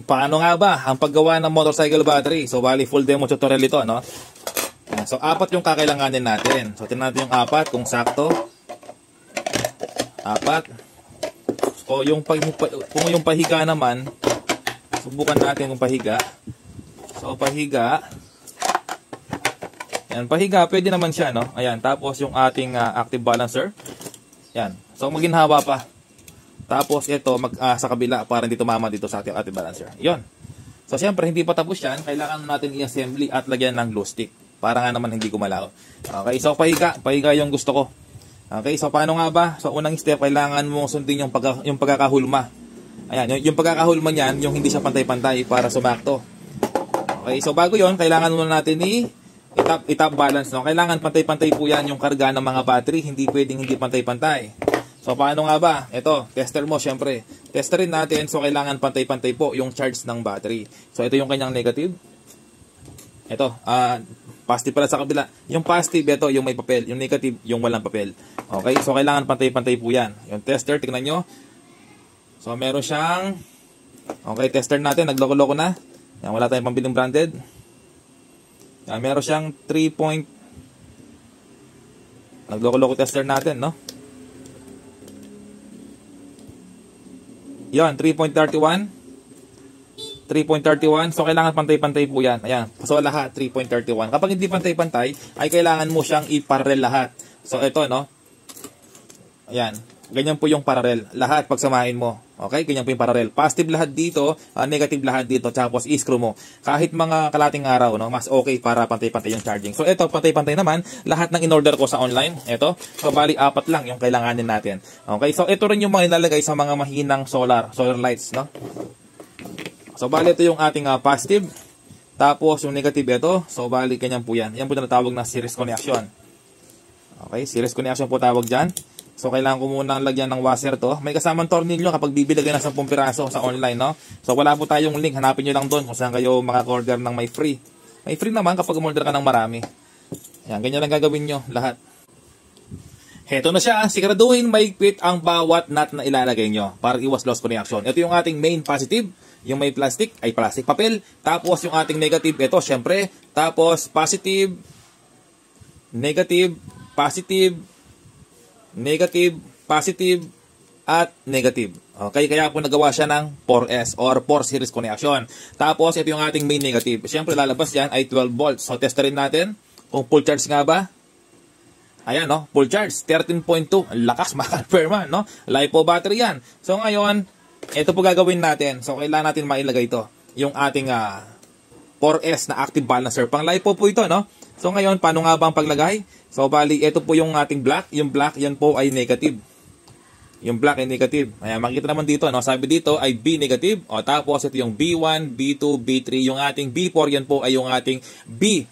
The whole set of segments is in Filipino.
paano nga ba ang paggawa ng motorcycle battery? So, bali full demo tutorial ito, no? So, 4 yung kakailanganin natin. So, tingnan natin yung 4 kung sakto. 4. O kung yung pahiga naman, subukan natin kung pahiga. So, pahiga. Yan, pahiga, pwede naman siya, no? Ayan, tapos yung ating active balancer. Yan. So, maginhawa pa. Tapos, ito, sa kabila, para hindi tumama dito sa ating active balancer. Yon. So, siyempre, hindi pa tapos yan. Kailangan natin i-assembly at lagyan ng glue stick. Para nga naman hindi gumalaw. Okay, so pahiga. Pahiga yung gusto ko. Okay, so paano nga ba? So, unang step, kailangan mo sundin yung pagkakahulma. Ayan, yung pagkakahulma niyan, yung hindi siya pantay-pantay para sumakto. Okay, so bago yon, kailangan muna natin i-top balance. No? Kailangan pantay-pantay po yan yung karga ng mga battery. Hindi pwedeng hindi pantay-pantay. So, paano nga ba? Ito, tester mo, syempre. Testerin natin, so kailangan pantay-pantay po yung charge ng battery. So, ito yung kanyang negative. Ito, positive pala sa kabila. Yung positive, ito, yung may papel. Yung negative, yung walang papel. Okay, so kailangan pantay-pantay po yan. Yung tester, tignan nyo. So, meron siyang, okay, tester natin, nagloko-loko na. Yan, wala tayong pambiling branded. Yan, meron siyang 3. Nagloko-loko tester natin, no? Yan, 3.31. 3.31. So, kailangan pantay-pantay po yan. Ayan. So, lahat, 3.31. Kapag hindi pantay-pantay, ay kailangan mo siyang i-parallel lahat. So, ito, no? Ayan. Ganyan po yung parallel. Lahat, pagsamahin mo. Okay? Ganyan po yung parallel. Positive lahat dito, negative lahat dito, tapos i-screw mo. Kahit mga kalating araw, no? Mas okay para pantay-pantay yung charging. So, ito, pantay-pantay naman. Lahat ng in-order ko sa online. Ito. So, bali, 4 lang yung kailanganin natin. Okay? So, ito rin yung mga ilalagay sa mga mahinang solar lights, no? So, bali ito yung ating positive. Tapos, yung negative ito. So, bali, ganyan po yan. Yan po na natawag na series connection. Okay, series connection po tawag dyan. So, kailangan ko muna lagyan ng washer to. May kasamang tornilyo kapag bibili kayo ng 10 piraso sa online, no? So, wala po tayong link. Hanapin nyo lang doon kung saan kayo maka-order ng may free. May free naman kapag umorder ka ng marami. Yan, ganyan lang gagawin nyo lahat. Heto na siya, siguraduhin maigpit ang bawat nut na ilalagay nyo para iwas loss connection. Ito yung ating main positive, yung may plastic, papel. Tapos yung ating negative, ito syempre. Tapos positive, negative, positive, negative, positive, at negative. Okay, kaya po nagawa siya ng 4S or 4 series connection. Tapos ito yung ating main negative. Syempre lalabas yan ay 12 volts. So testerin natin kung full charge nga ba. Ayan, no? Full charge, 13.2. Lakas, maka-confirm, no? LiPo battery yan. So, ngayon, ito po gagawin natin. So, kailangan natin mailagay ito. Yung ating 4S na active balancer. Pang LiPo po ito, no? So, ngayon, paano nga ba ang paglagay? So, bali, ito po yung ating black. Yung black, yan po ay negative. Yung black ay negative. Ayan, makikita naman dito, no? Sabi dito ay B negative. O, tapos, ito yung B1, B2, B3. Yung ating B4, yan po ay yung ating B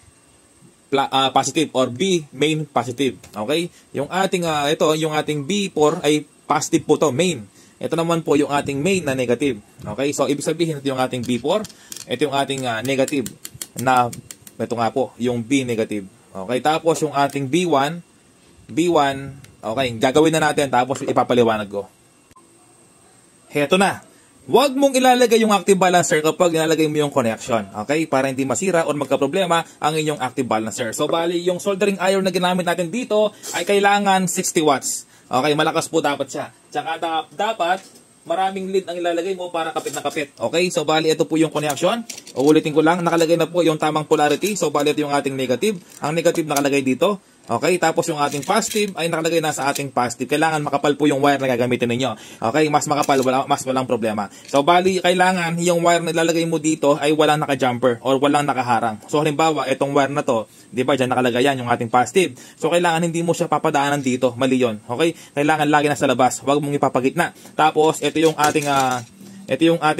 positive or B main positive. Okay? Yung ating yung ating B4 ay positive po to, main. Ito naman po yung ating main na negative. Okay? So ibig sabihin ito yung ating B4, ito yung ating negative na ito nga po, yung B negative. Okay? Tapos yung ating B1, okay, gagawin na natin tapos ipapaliwanag ko. Heto na. Huwag mong ilalagay yung active balancer kapag ilalagay mo yung connection. Okay? Para hindi masira o magka-problema ang inyong active balancer. So, bali, yung soldering iron na ginamit natin dito ay kailangan 60 watts. Okay? Malakas po dapat siya. Tsaka dapat maraming lead ang ilalagay mo para kapit na kapit. Okay? So, bali, ito po yung connection. Uulitin ko lang. Nakalagay na po yung tamang polarity. So, bali, ito yung ating negative. Ang negative nakalagay dito. Okay, tapos yung ating positive ay nakalagay na sa ating positive. Kailangan makapal po yung wire na gagamitin ninyo. Okay, mas makapal, mas walang problema. So, bali, kailangan yung wire na ilalagay mo dito ay walang naka-jumper or walang nakaharang. So, halimbawa, itong wire na to, di ba, dyan nakalagay yan yung ating positive. So, kailangan hindi mo siya papadaanan dito. Mali yun. Okay, kailangan lagi nasa labas. Huwag mong ipapagitna. Tapos, ito yung ating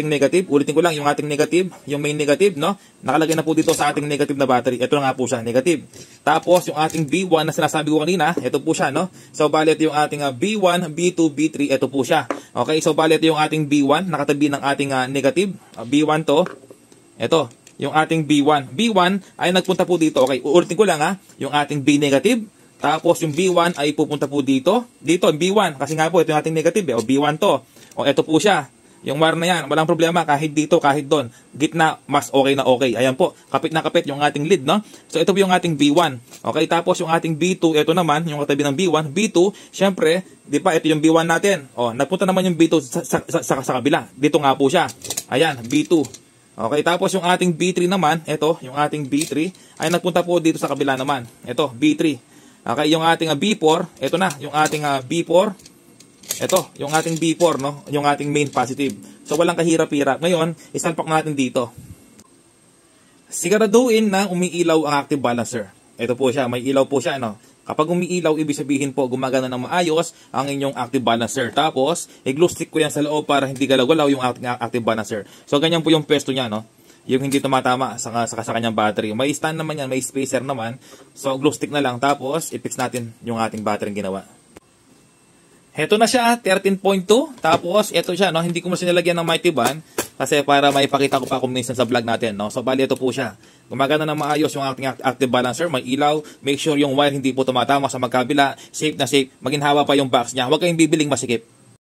negative. Ulitin ko lang, yung ating negative, yung main negative, no? Nakalagay na po dito sa ating negative na battery. Ito na nga po siya, negative. Tapos, yung ating B1 na sinasabi ko kanina, ito po siya, no? So, bali ito yung ating B1, B2, B3, ito po siya. Okay, so bali ito yung ating B1, nakatabi ng ating negative. B1 to. Ito, yung ating B1. B1 ay nagpunta po dito. Okay, ulitin ko lang yung ating B negative. Tapos, yung B1 ay pupunta po dito. Dito, B1. Kasi nga po, ito yung ating negative. O, B1 to. O, ito po siya. Yung wire na yan, walang problema kahit dito, kahit doon. Gitna, mas okay na okay. Ayan po, kapit na kapit yung ating lead, no? So ito po yung ating B1. Okay, tapos yung ating B2, ito naman, yung katabi ng B1. B2, syempre, di ba, ito yung B1 natin. O, napunta naman yung B2 sa kabila. Dito nga po siya. Ayan, B2. Okay, tapos yung ating B3 naman, ito, yung ating B3, ay nagpunta po dito sa kabila naman. Ito, B3. Okay, yung ating B4, ito na, yung ating B4. Ito, yung ating B4, no? Yung ating main positive. So, walang kahirap-hirap. Ngayon, isalpak natin dito. Siguraduhin na umiilaw ang active balancer. Ito po siya, may ilaw po siya, no? Kapag umiilaw, ibig sabihin po, gumagana ng maayos ang inyong active balancer. Tapos, i-glue stick ko yan sa loob para hindi galaw-galaw yung active balancer. So, ganyan po yung pwesto niya, no? Yung hindi tumatama sa kanyang battery. May stand naman yan, may spacer naman. So, glue stick na lang. Tapos, i-fix natin yung ating battery ginawa. Heto na siya, 13.2. Tapos, ito siya, no? Hindi ko mo sinilagyan ng mighty band kasi para maipakita ko pa kung minsan sa vlog natin, no? So, bali, ito po siya. Gumagana ng maayos yung ating active balancer. May ilaw. Make sure yung wire hindi po tumatama sa magkabila. Safe na safe. Maginhawa pa yung box niya. Huwag kayong bibiling masikip.